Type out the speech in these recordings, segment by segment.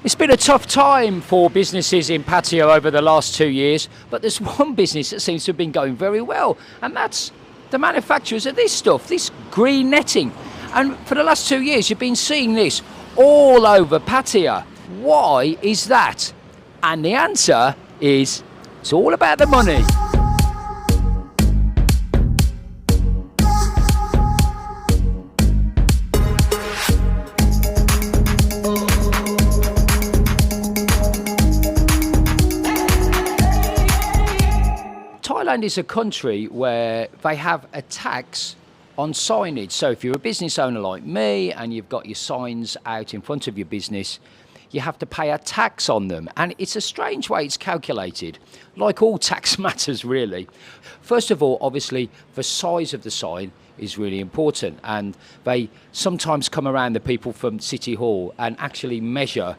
It's been a tough time for businesses in Pattaya over the last 2 years, but there's one business that seems to have been going very well, and that's the manufacturers of this stuff, this green netting. And for the last 2 years, you've been seeing this all over Pattaya. Why is that? And the answer is, it's all about the money. Thailand is a country where they have a tax on signage. So if you're a business owner like me and you've got your signs out in front of your business, you have to pay a tax on them. And it's a strange way it's calculated, like all tax matters really. First of all, obviously, the size of the sign is really important. And they sometimes come around, the people from City Hall, and actually measure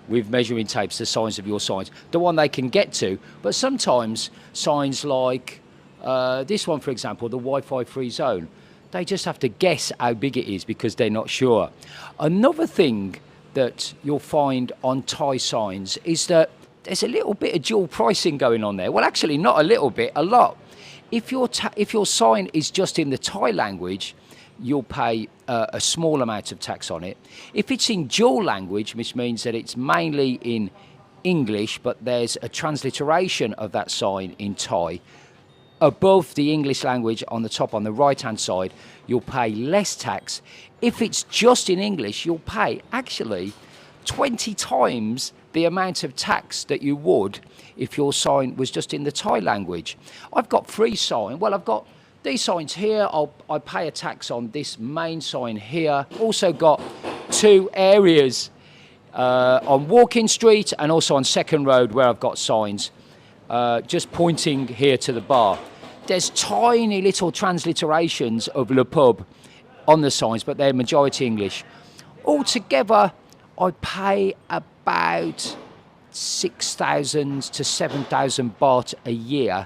with measuring tapes the size of your signs, the one they can get to. But sometimes signs like this one, for example, the Wi-Fi free zone, they just have to guess how big it is because they're not sure. Another thing that you'll find on Thai signs is that there's a little bit of dual pricing going on there. Well, actually not a little bit, a lot. If your sign is just in the Thai language, you'll pay a small amount of tax on it. If it's in dual language, which means that it's mainly in English, but there's a transliteration of that sign in Thai, above the English language on the top on the right-hand side, you'll pay less tax. If it's just in English, you'll pay actually 20 times the amount of tax that you would if your sign was just in the Thai language. I've got 3 signs. Well, I've got these signs here. I pay a tax on this main sign here. Also got 2 areas on Walking Street and also on Second Road where I've got signs just pointing here to the bar. There's tiny little transliterations of Le Pub on the signs, but they're majority English. Altogether, I pay about 6,000 to 7,000 baht a year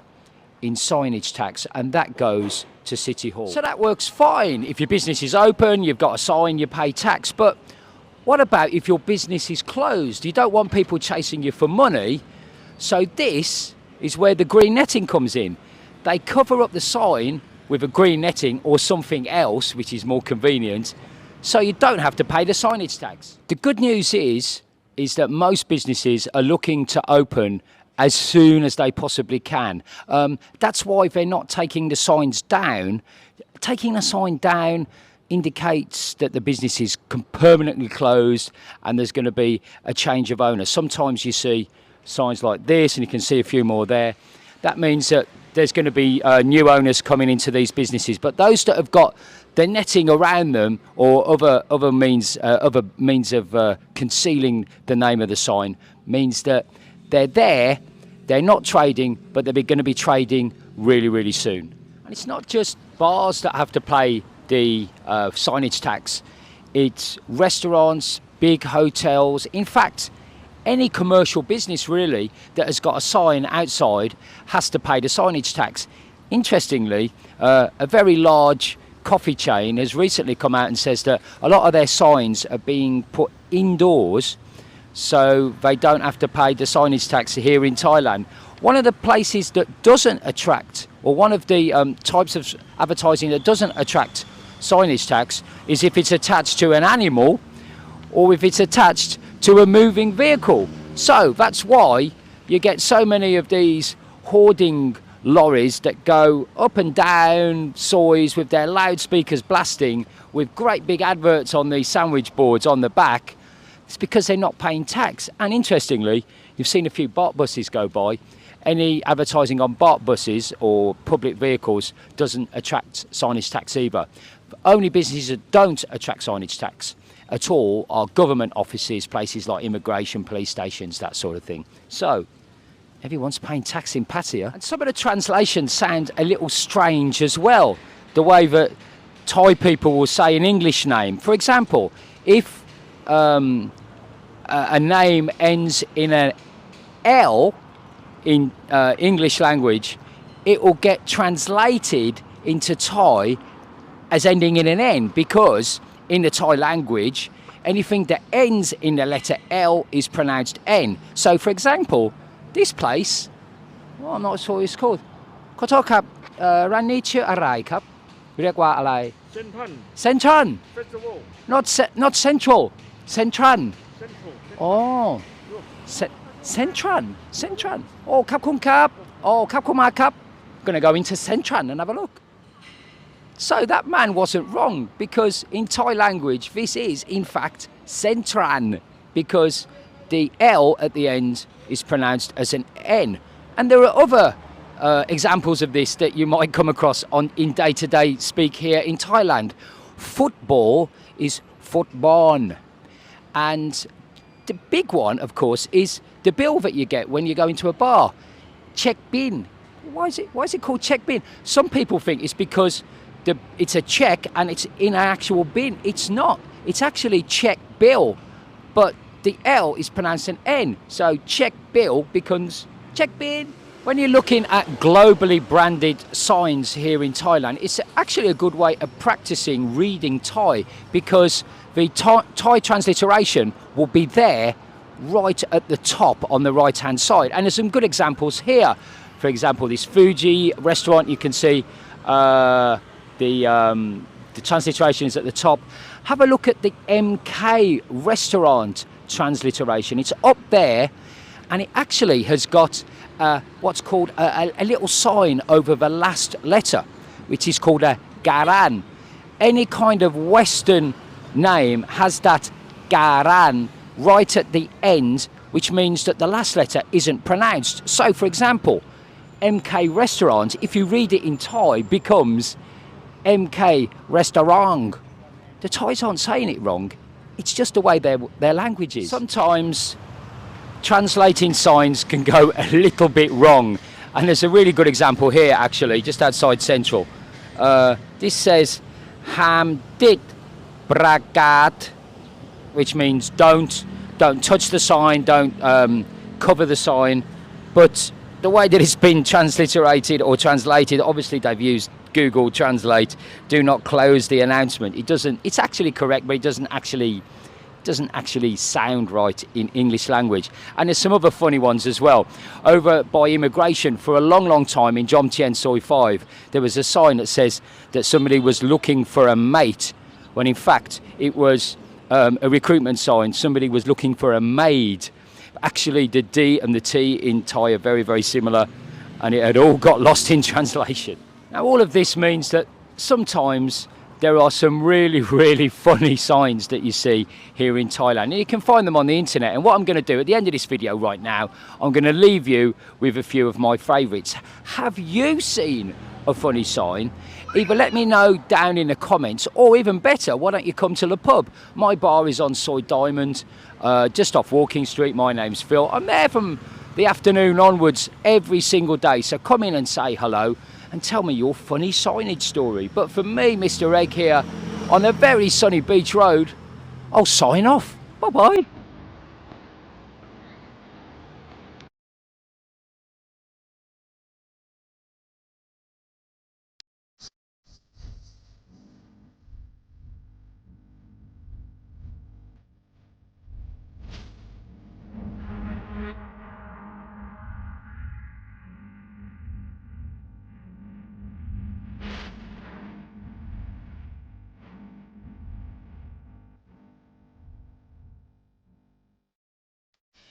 in signage tax, and that goes to City Hall. So that works fine. If your business is open, you've got a sign, you pay tax. But what about if your business is closed? You don't want people chasing you for money. So this is where the green netting comes in. They cover up the sign with a green netting or something else, which is more convenient, so you don't have to pay the signage tax. The good news is that most businesses are looking to open as soon as they possibly can. That's why they're not taking the signs down. Taking a sign down indicates that the business is permanently closed and there's going to be a change of owner. Sometimes you see signs like this, and you can see a few more there. That means that there's going to be new owners coming into these businesses. But those that have got the netting around them or other means of concealing the name of the sign means that they're there, they're not trading, but they're going to be trading really, really soon. And it's not just bars that have to pay the signage tax. It's restaurants, big hotels. In fact, any commercial business really that has got a sign outside has to pay the signage tax. Interestingly, a very large coffee chain has recently come out and says that a lot of their signs are being put indoors so they don't have to pay the signage tax here in Thailand. One of the places that doesn't attract, or one of the types of advertising that doesn't attract signage tax is if it's attached to an animal or if it's attached to a moving vehicle. So that's why you get so many of these hoarding lorries that go up and down soys with their loudspeakers blasting with great big adverts on the sandwich boards on the back. It's because they're not paying tax. And interestingly, you've seen a few BART buses go by. Any advertising on BART buses or public vehicles doesn't attract signage tax either. Only businesses that don't attract signage tax at all are government offices, places like immigration, police stations, that sort of thing. So everyone's paying tax in Pattaya. And some of the translations sound a little strange as well. The way that Thai people will say an English name. For example, if a name ends in an L in English language, it will get translated into Thai as ending in an N, because in the Thai language Anything that ends in the letter L is pronounced N. So, for example, this place, well, I'm not sure what it's called. ขอโทษครับร้านนี้ชื่ออะไรครับเรียกว่าอะไร Central Festival not Central Central Central oh Central oh ครับคุณครับ oh ครับคุณมาครับ gonna go into Central and have a look. So that man wasn't wrong, because in Thai language this is in fact Centran, because the L at the end is pronounced as an N. And there are other examples of this that you might come across in day-to-day speak here in Thailand. Football is football, and the big one, of course, is the bill that you get when you go into a bar. Check bin. Why is it called check bin? Some people think it's because it's a check and it's in an actual bin. It's not. It's actually check bill, but the L is pronounced an N. So check bill becomes check bin. When you're looking at globally branded signs here in Thailand, it's actually a good way of practicing reading Thai, because the Thai transliteration will be there right at the top on the right hand side. And there's some good examples here. For example, this Fuji restaurant, you can see the transliteration is at the top. Have a look at the MK restaurant transliteration. It's up there, and it actually has got what's called a little sign over the last letter, which is called a garan. Any kind of Western name has that garan right at the end, which means that the last letter isn't pronounced. So, for example, MK restaurant, if you read it in Thai, becomes MK restaurant. The Thais aren't saying it wrong. It's just the way their language is. Sometimes translating signs can go a little bit wrong, and there's a really good example here, actually, just outside Central. This says Ham dit bragat, which means don't touch the sign, don't cover the sign. But the way that it's been transliterated or translated, obviously they've used Google Translate. Do not close the announcement. It's actually correct, but it doesn't actually sound right in English language. And there's some other funny ones as well. Over by immigration, for a long time in Jom Tien Soi 5, there was a sign that says that somebody was looking for a mate, when in fact it was a recruitment sign. Somebody was looking for a maid. Actually, the D and the T in Thai are very, very similar, and it had all got lost in translation. Now, all of this means that sometimes there are some really, really funny signs that you see here in Thailand, and you can find them on the internet. And what I'm going to do at the end of this video right now, I'm going to leave you with a few of my favourites. Have you seen a funny sign? Either let me know down in the comments, or even better, why don't you come to the pub? My bar is on Soy Diamond, just off Walking Street. My name's Phil. I'm there from the afternoon onwards every single day, so come in and say hello and tell me your funny signage story. But for me, Mr. Egg here on a very sunny beach road, I'll sign off. Bye-bye.